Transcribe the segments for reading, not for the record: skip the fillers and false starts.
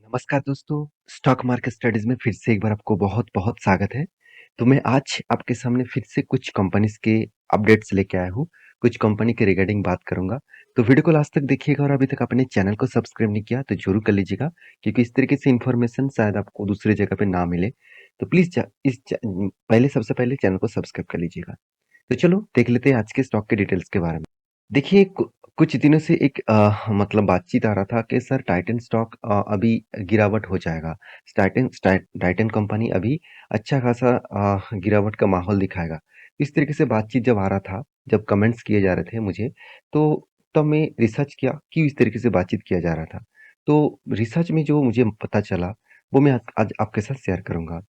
नमस्कार दोस्तों, stock market studies में फिर से एक बार आपको बहुत-बहुत स्वागत है। तो मैं आज आपके सामने फिर से कुछ कंपनीज़ के अपडेट्स लेके आया हूँ, कुछ कंपनी के रिगार्डिंग बात करूँगा। तो वीडियो को लास्ट तक देखिएगा और अभी तक आपने चैनल को सब्सक्राइब नहीं किया तो ज़रूर कर लीजिएगा, क्योंकि इस तरीके से इन्फॉर्मेशन शायद आपको दूसरी जगह पे ना मिले। तो प्लीज़ पहले सबसे पहले चैनल को सब्सक्राइब कर लीजिएगा। तो चलो देख लेते हैं आज के स्टॉक के डिटेल्स के बारे में। देखिए कुछ दिनों से एक मतलब बातचीत आ रहा था कि सर टाइटन स्टॉक अभी गिरावट हो जाएगा। टाइटन कंपनी अभी अच्छा खासा गिरावट का माहौल दिखाएगा। इस तरीके से बातचीत जब आ रहा था, जब कमेंट्स किए जा रहे थे मुझे, तो तब मैं रिसर्च किया कि इस तरीके से बातचीत किया जा रहा था। तो रिसर्च में जो मुझे पता चला, वो मैं आज आपके साथ शेयर करूँगा।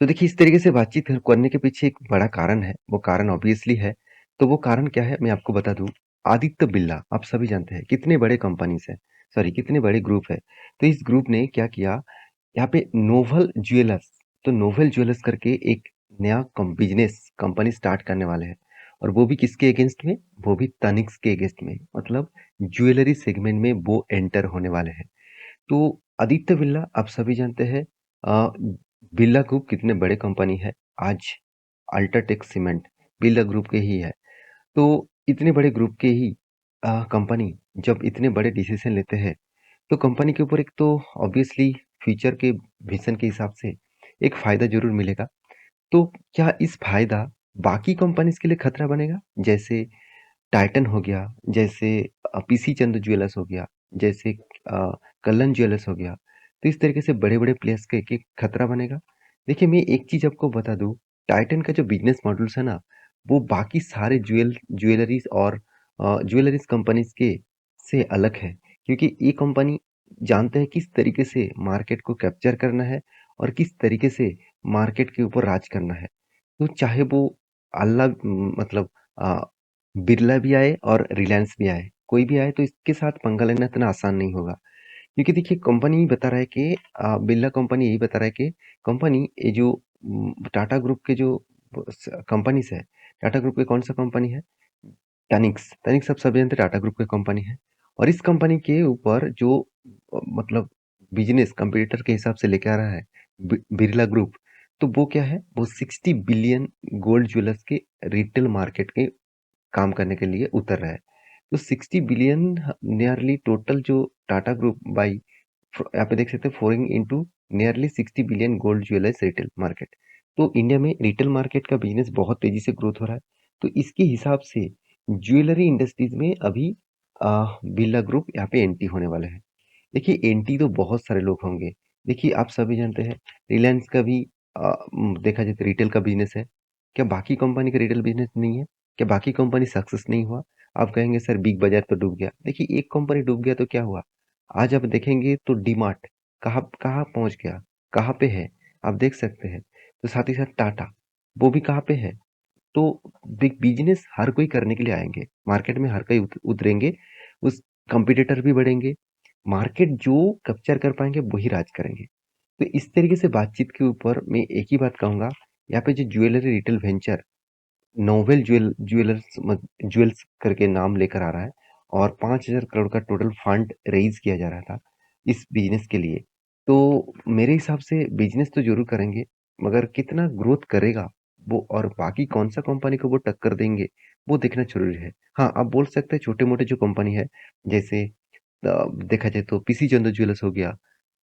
तो देखिए इस तरीके से बातचीत करने के पीछे एक बड़ा कारण है, वो कारण ऑब्वियसली है। तो वो कारण क्या है मैं आपको बता दूँ। आदित्य बिरला आप सभी जानते हैं कितने बड़े कंपनीज़ हैं, सॉरी कितने बड़े ग्रुप है। तो इस ग्रुप ने क्या किया, यहाँ पे नोबल ज्वेलर्स, तो नोबल ज्वेलर्स करके एक नया बिजनेस कंपनी स्टार्ट करने वाले हैं। और वो भी किसके अगेंस्ट में, वो भी तनिष्क के अगेंस्ट में, मतलब ज्वेलरी सेगमेंट में वो एंटर होने वाले हैं। तो आदित्य बिरला आप सभी जानते हैं, अ, बिरला ग्रुप कितने बड़े कंपनी है। आज अल्ट्राटेक सीमेंट बिरला ग्रुप के ही है। तो इतने बड़े ग्रुप के ही कंपनी जब इतने बड़े डिसीजन लेते हैं, तो कंपनी के ऊपर एक तो ऑब्वियसली फ्यूचर के विजन के हिसाब से एक फायदा जरूर मिलेगा। तो क्या इस फायदा बाकी कंपनीज के लिए खतरा बनेगा, जैसे टाइटन हो गया, जैसे पीसी चंद्र ज्वेलर्स हो गया, जैसे कल्लन ज्वेलर्स हो गया। तो इस तरीके से बड़े-बड़े प्लेयर्स के एक खतरा बनेगा। देखिए मैं एक चीज़ आपको बता दूँ, टाइटन का जो बिज़नेस मॉडल्स है ना, वो बाकी सारे ज्वेलरीज़ और ज्वेलरीज़ कंपनीज़ के से अलग है। क्योंकि ये कंपनी जानते हैं किस तरीके से मार्केट को कैप्चर करना है और किस तरीके से मार्केट के ऊपर राज करना है। तो चाहे वो मतलब अ, बिरला भी आए और रिलायंस भी आए, कोई भी आए तो इसके साथ पंगा लेना इतना आसान नहीं होगा। क्योंकि देखिए कंपनी ही बता रहा है कि बिरला कंपनी यही बता रहा है कि कंपनी ये जो टाटा ग्रुप के जो कंपनीज है, टाटा ग्रुप के कौन सा कंपनी है, तनिक्स तनिक्स आप सभी जानते हैं टाटा ग्रुप की कंपनी है। और इस कंपनी के ऊपर जो मतलब बिजनेस कंपटीटर के हिसाब से लेके आ रहा है बिरला ग्रुप, तो वो क्या है, वो 60 बिलियन गोल्ड ज्वेलर्स के रिटेल मार्केट के काम करने के लिए उतर रहा है। तो 60 बिलियन नियरली टोटल जो टाटा ग्रुप बाई यहाँ पे देख सकते हैं pouring into nearly 60 billion gold jewellers retail market. तो इंडिया में रिटेल मार्केट का बिजनेस बहुत तेजी से ग्रोथ हो रहा है। तो इसके हिसाब से ज्वेलरी इंडस्ट्रीज में अभी बिरला ग्रुप यहाँ पे एंट्री होने वाला है। देखिए एंट्री तो बहुत सारे लोग होंगे। देखिए आप सभी जानते हैं रिलायंस का भी देखा जाए तो रिटेल का बिजनेस है। क्या बाकी कंपनी का रिटेल बिजनेस नहीं है? क्या बाकी कंपनी सक्सेस नहीं हुआ? आप कहेंगे सर बिग बाजार तो डूब गया। देखिए एक कंपनी डूब गया तो क्या हुआ? आज आप देखेंगे तो डीमार्ट कहाँ कहाँ पहुंच गया, कहाँ पे है, आप देख सकते हैं। तो साथ ही साथ टाटा, वो भी कहाँ पे है। तो बिजनेस हर कोई करने के लिए आएंगे, मार्केट में हर कोई उतरेंगे, उस कंपटीटर भी बढ़ेंगे, मार्केट जो कैप्चर कर पाएंगे वही राज करेंगे। तो इस तरीके से बातचीत के ऊपर मैं एक ही बात कहूंगा, यहाँ पे जो jewellery retail venture novel jewels करके नाम लेकर आ रहा है, और 5,000 करोड़ का टोटल फंड रेज किया जा रहा था इस बिजनेस के लिए। तो मेरे हिसाब से बिजनेस तो जरूर करेंगे, मगर कितना ग्रोथ करेगा वो और बाकी कौन सा कंपनी को वो टक्कर देंगे, वो देखना जरूरी है। हाँ आप बोल सकते हैं छोटे मोटे जो कंपनी है, जैसे देखा जाए तो पीसी चंद्र ज्वेलर्स हो गया,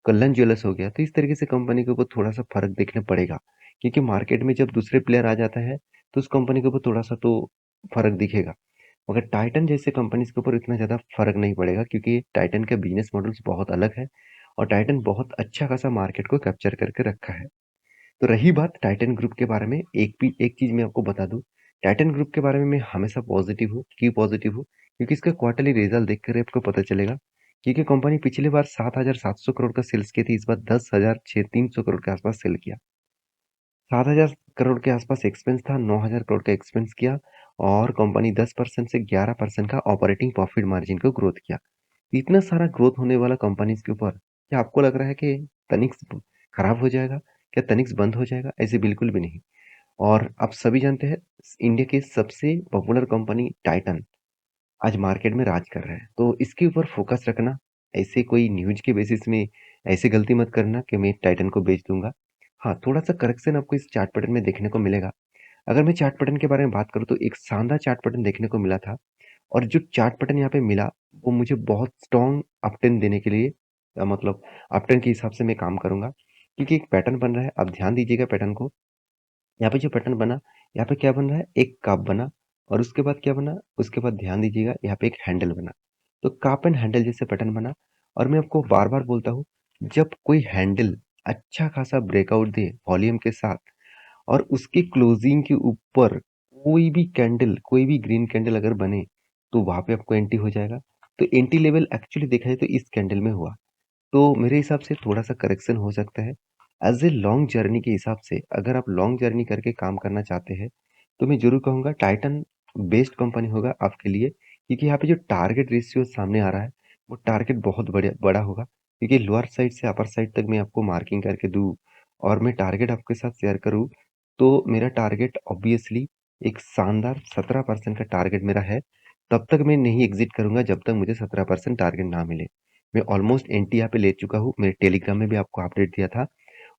कल्याण ज्वेलर्स हो गया, तो इस तरीके से कंपनी के ऊपर थोड़ा सा फर्क देखने पड़ेगा। क्योंकि मार्केट में जब दूसरे प्लेयर आ जाता है तो उस कंपनी के ऊपर थोड़ा सा तो फर्क दिखेगा। मगर टाइटन जैसे कंपनीज के ऊपर इतना ज़्यादा फर्क नहीं पड़ेगा, क्योंकि टाइटन का बिजनेस मॉडल्स बहुत अलग है और टाइटन बहुत अच्छा खासा मार्केट को कैप्चर करके रखा है। तो रही बात टाइटन ग्रुप के बारे में, एक चीज़ मैं आपको बता दूं, टाइटन ग्रुप के बारे में मैं हमेशा पॉजिटिव हूँ। क्यों पॉजिटिव हूँ? क्योंकि इसका क्वार्टरली रिजल्ट देखकर आपको पता चलेगा। क्योंकि कंपनी पिछली बार 7,700 करोड़ का सेल्स की थी, इस बार 10,300 करोड़ के आसपास सेल किया। 7,000 करोड़ के आसपास एक्सपेंस था, 9,000 करोड़ का एक्सपेंस किया, और कंपनी 10% से 11% का ऑपरेटिंग प्रॉफिट मार्जिन को ग्रोथ किया। इतना सारा ग्रोथ होने वाला कंपनीज के ऊपर क्या आपको लग रहा है कि तनिक्स खराब हो जाएगा? क्या तनिक्स बंद हो जाएगा? ऐसे बिल्कुल भी नहीं। और आप सभी जानते हैं इंडिया की सबसे पॉपुलर कंपनी टाइटन आज मार्केट में राज कर रहा है, तो इसके ऊपर फोकस रखना, ऐसे कोई न्यूज़ के बेसिस में ऐसे गलती मत करना कि मैं टाइटन को बेच दूँगा। हाँ, थोड़ा-सा करेक्शन आपको इस चार्ट पैटर्न में देखने को मिलेगा। अगर मैं चार्ट पैटर्न के बारे में बात करूँ तो एक शानदार चार्ट पैटर्न देखने को मिला था और जो चार्ट पैटर्न यहाँ पे मिला, वो मुझे बहुत स्ट्रॉन्ग अपट्रेंड देने के लिए मतलब अपट्रेंड के हिसाब से मैं काम करूँगा। क्योंकि एक पैटर्न बन रहा है, आप ध्यान दीजिएगा पैटर्न को। यहाँ पे जो पैटर्न बना, यहाँ पे क्या बन रहा है? एक काप बना और उसके बाद क्या बना? उसके बाद ध्यान दीजिएगा यहाँ पे एक हैंडल बना। तो काप एंड हैंडल जैसे पैटर्न बना और मैं आपको बार-बार बोलता हूँ, जब कोई हैंडल अच्छा खासा ब्रेकआउट दे वॉल्यूम के साथ और उसकी क्लोजिंग के ऊपर कोई भी कैंडल, कोई भी ग्रीन कैंडल अगर बने, तो वहाँ पे आपको एंट्री हो जाएगा। तो एंट्री लेवल एक्चुअली देखा जाए तो इस कैंडल में हुआ। तो मेरे हिसाब से थोड़ा-सा करेक्शन हो सकता है। एज़ ए लॉन्ग जर्नी के हिसाब से अगर आप लॉन्ग जर्नी करके काम करना चाहते हैं, तो मैं ज़रूर कहूँगा टाइटन बेस्ट कंपनी होगा आपके लिए क्योंकि यहाँ पे जो टारगेट रेशियो सामने आ रहा है, वो टारगेट बहुत बड़ा होगा क्योंकि लोअर साइड से अपर साइड तक मैं आपको मार्किंग करके दूँ और मैं टारगेट आपके साथ शेयर करूँ, तो मेरा टारगेट ऑब्वियसली एक शानदार 17% का टारगेट मेरा है। तब तक मैं नहीं एग्ज़िट करूँगा जब तक मुझे 17% टारगेट ना मिले। मैं ऑलमोस्ट एंट्री यहाँ पे ले चुका हूँ। मेरे टेलीग्राम में भी आपको अपडेट दिया था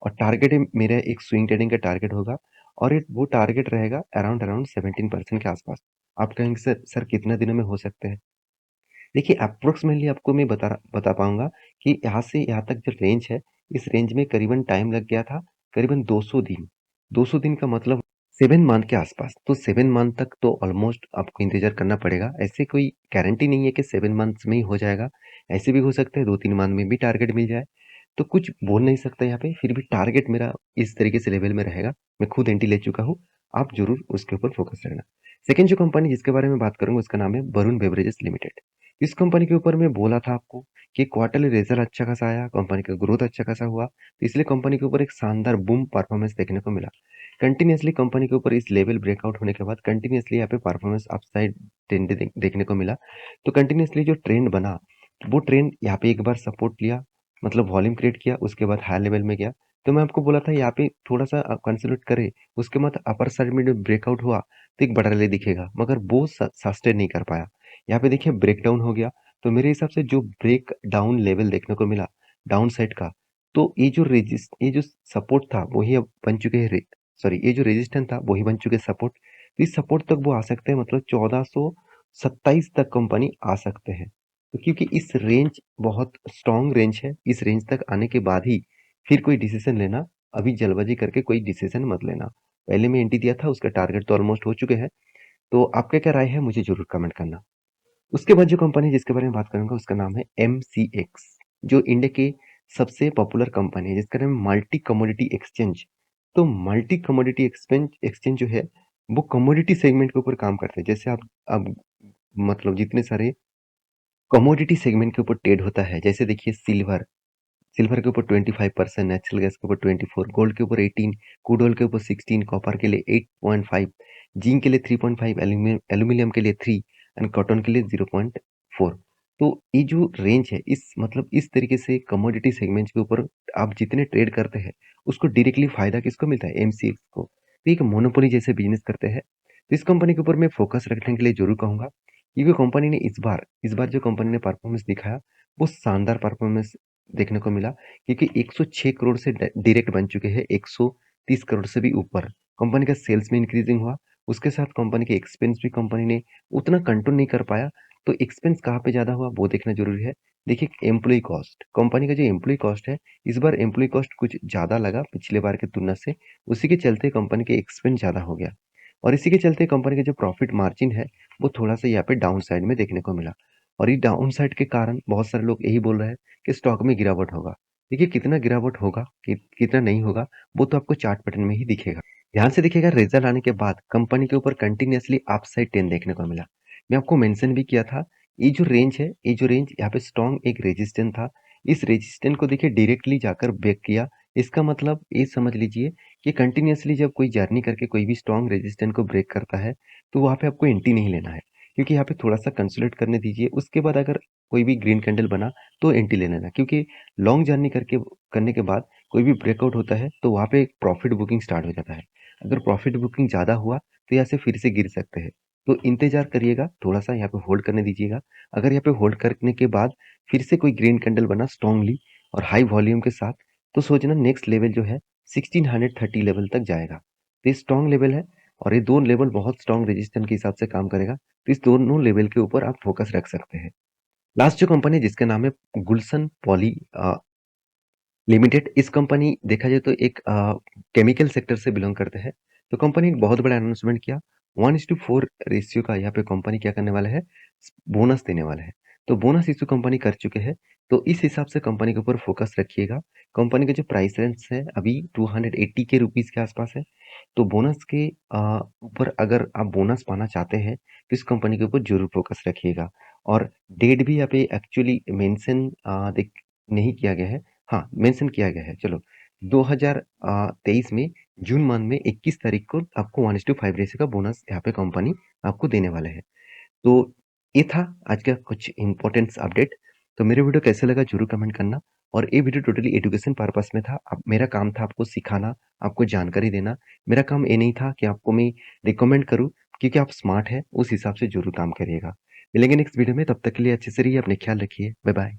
और टारगेट मेरा एक स्विंग ट्रेडिंग का टारगेट होगा और वो टारगेट रहेगा अराउंड अराउंड 17% के आसपास। आप कहेंगे सर कितने दिनों में हो सकते हैं? देखिए अप्रोक्सीमेटली आपको मैं बता पाऊँगा कि यहाँ से यहाँ तक जो रेंज है, इस रेंज में करीबन टाइम लग गया था करीबन 200 दिन। 200 दिन का मतलब 7 मंथ के आसपास। तो 7 मंथ तक तो ऑलमोस्ट आपको इंतज़ार करना पड़ेगा। ऐसे कोई गारंटी नहीं है कि 7 मंथ्स में ही हो जाएगा। ऐसे भी हो सकता है 2-3 मंथ में भी टारगेट मिल जाए। तो कुछ बोल नहीं सकता यहाँ पे, फिर भी टारगेट मेरा इस तरीके से लेवल में रहेगा। मैं खुद एंट्री ले चुका हूँ। आप ज़रूर उसके ऊपर फोकस रखना। सेकंड जो कंपनी जिसके बारे में बात करूँगा उसका नाम है वरुण बेवरेजेस लिमिटेड। इस कंपनी के ऊपर मैं बोला था आपको कि क्वार्टरली रिजल्ट अच्छा खासा आया, कंपनी का ग्रोथ अच्छा खासा हुआ, तो इसलिए कंपनी के ऊपर एक शानदार बूम परफॉर्मेंस देखने को मिला। कंटिन्यूअसली कंपनी के ऊपर इस लेवल ब्रेकआउट होने के बाद कंटिन्यूअसली यहाँ पे परफॉर्मेंस अपसाइड ट्रेंड देखने को मिला। तो कंटिन्यूअसली जो ट्रेंड बना, वो ट्रेंड यहाँ पे एक बार सपोर्ट लिया, मतलब वॉल्यूम क्रिएट किया, उसके बाद हाई लेवल में गया। तो मैं आपको बोला था यहाँ पे थोड़ा-सा कंसोलिडेट करे, उसके बाद अपर साइड में जो ब्रेकआउट हुआ, तो एक बड़ा रैली दिखेगा, मगर वो सस्टेन नहीं कर पाया। यहाँ पे देखिए ब्रेकडाउन हो गया, तो मेरे हिसाब से जो ब्रेक डाउन लेवल देखने को मिला, डाउन साइड का, तो ये जो सपोर्ट था, वही अब बन चुके हैं सॉरी ये जो रेजिस्टेंस था, वही बन चुके हैं सपोर्ट। तो इस सपोर्ट तक वो आ सकते हैं, मतलब 1427 तक कंपनी आ सकते हैं। तो क्योंकि इस रेंज बहुत स्ट्रॉन्ग रेंज है, इस रेंज तक आने के बाद ही फिर कोई डिसीजन लेना, अभी जल्दबाजी करके कोई डिसीजन मत लेना। पहले मैं एंट्री दिया था, उसका टारगेट तो ऑलमोस्ट हो चुके हैं। तो आपका क्या राय है मुझे ज़रूर कमेंट करना। उसके बाद जो कंपनी जिसके बारे में बात करूँगा उसका नाम है एमसीएक्स, जो इंडिया की सबसे पॉपुलर कंपनी है जिसका नाम है मल्टी कमोडिटी एक्सचेंज। तो मल्टी कमोडिटी एक्सचेंज एक्सचेंज जो है वो कमोडिटी सेगमेंट के ऊपर काम करते हैं। जैसे आप अब मतलब जितने सारे कमोडिटी सेगमेंट के ऊपर ट्रेड होता है, जैसे देखिए सिल्वर, सिल्वर के ऊपर 25%, नेचुरल गैस के ऊपर 24, गोल्ड के ऊपर 18, क्रूड ऑयल के ऊपर 16, कॉपर के लिए 8.5, जिंक के लिए 3.5, एल्यूमिनियम के लिए 3 एंड कॉटन के लिए 0.4। तो ये जो रेंज है इस मतलब इस तरीके से कमोडिटी सेगमेंट्स के ऊपर आप जितने ट्रेड करते हैं उसको डायरेक्टली फायदा किसको मिलता है? एमसीएक्स को। तो एक मोनोपोली जैसे बिजनेस करते हैं। तो इस कंपनी के ऊपर मैं फोकस रखने के लिए जरूर कहूंगा क्योंकि कंपनी ने इस बार जो कंपनी ने परफॉर्मेंस दिखाया वो शानदार परफॉर्मेंस देखने को मिला क्योंकि 106 करोड़ से डायरेक्ट बन चुके हैं 130 करोड़ से भी ऊपर। कंपनी का सेल्स में इंक्रीजिंग हुआ, उसके साथ कंपनी के एक्सपेंस भी कंपनी ने उतना कंट्रोल नहीं कर पाया। तो एक्सपेंस कहाँ पे ज़्यादा हुआ वो देखना जरूरी है। देखिए एम्प्लॉय कॉस्ट, कंपनी का जो एम्प्लॉय कॉस्ट है इस बार एम्प्लॉय कॉस्ट कुछ ज़्यादा लगा पिछले बार की तुलना से, उसी के चलते कंपनी के एक्सपेंस ज़्यादा हो गया और इसी के चलते कंपनी का जो प्रॉफिट मार्जिन है वो थोड़ा सा यहाँ पे डाउन साइड में देखने को मिला। और ये डाउन साइड के कारण बहुत सारे लोग यही बोल रहे हैं कि स्टॉक में गिरावट होगा। देखिए कितना गिरावट होगा कितना नहीं होगा वो तो आपको चार्ट पैटर्न में ही दिखेगा। ध्यान से देखिएगा रिजल्ट आने के बाद कंपनी के ऊपर कंटिन्यूअसली अपसाइड ट्रेंड देखने को मिला। मैं आपको मेंशन भी किया था, ये जो रेंज है ये जो रेंज यहाँ पे स्ट्रॉन्ग एक रेजिस्टेंस था। इस रेजिस्टेंस को देखिए डायरेक्टली जाकर ब्रेक किया। इसका मतलब ये समझ लीजिए कि कंटिन्यूअसली जब कोई जर्नी करके कोई भी स्ट्रॉन्ग रेजिस्टेंस को ब्रेक करता है तो वहाँ पे आपको एंट्री नहीं लेना है क्योंकि यहाँ पे थोड़ा सा कंसोलिडेट करने दीजिए। उसके बाद अगर कोई भी ग्रीन कैंडल बना तो एंट्री ले लेना क्योंकि लॉन्ग जर्नी करने के बाद कोई भी ब्रेकआउट होता है तो वहाँ पे एक प्रॉफिट बुकिंग स्टार्ट हो जाता है। अगर प्रॉफिट बुकिंग ज़्यादा हुआ तो यहाँ से फिर से गिर सकते हैं। तो इंतज़ार करिएगा, थोड़ा-सा यहाँ पे होल्ड करने दीजिएगा। अगर यहाँ पे होल्ड करने के बाद फिर से कोई ग्रीन कैंडल बना स्ट्रांगली और हाई वॉल्यूम के साथ, तो सोचना नेक्स्ट लेवल जो है 1630 लेवल तक जाएगा। तो ये स्ट्रॉन्ग लेवल है और ये 2 लेवल बहुत स्ट्रॉन्ग रेजिस्टेंस के हिसाब से काम करेगा। तो इस दोनों लेवल के ऊपर आप फोकस रख सकते हैं। लास्ट जो कंपनी है जिसका नाम है गुलशन पॉली लिमिटेड। इस कंपनी देखा जाए तो एक केमिकल सेक्टर से बिलोंग करते हैं। तो कंपनी एक बहुत बड़ा अनाउंसमेंट किया, 1:4 रेशियो का यहाँ पे कंपनी क्या करने वाला है, बोनस देने वाला है। तो बोनस इशू कंपनी कर चुके हैं, तो इस हिसाब से कंपनी के ऊपर फोकस रखिएगा। कंपनी का जो प्राइस रेंज है अभी 280 के रुपीस के आसपास है। तो बोनस के ऊपर अगर आप बोनस पाना चाहते हैं तो इस कंपनी के ऊपर जरूर फोकस रखिएगा। और डेट भी यहाँ पे एक्चुअली मेंशन देख नहीं किया गया है। हाँ, मेंशन किया गया है। चलो 2023 में जून मंथ में 21 तारीख को आपको 1:5 रेशियो का बोनस यहाँ पे कंपनी आपको देने वाले हैं। तो ये था आज का कुछ इम्पोर्टेंट्स अपडेट। तो मेरे वीडियो कैसे लगा ज़रूर कमेंट करना। और ये वीडियो टोटली एजुकेशन पर्पस में था। अब मेरा काम था आपको सिखाना, आपको जानकारी देना। मेरा काम ये नहीं था कि आपको मैं रिकमेंड करूँ, क्योंकि आप स्मार्ट हैं, उस हिसाब से ज़रूर काम करिएगा। मिलेंगे नेक्स्ट वीडियो में, तब तक के लिए अच्छे से रहिए, अपने ख्याल रखिए। Bye bye.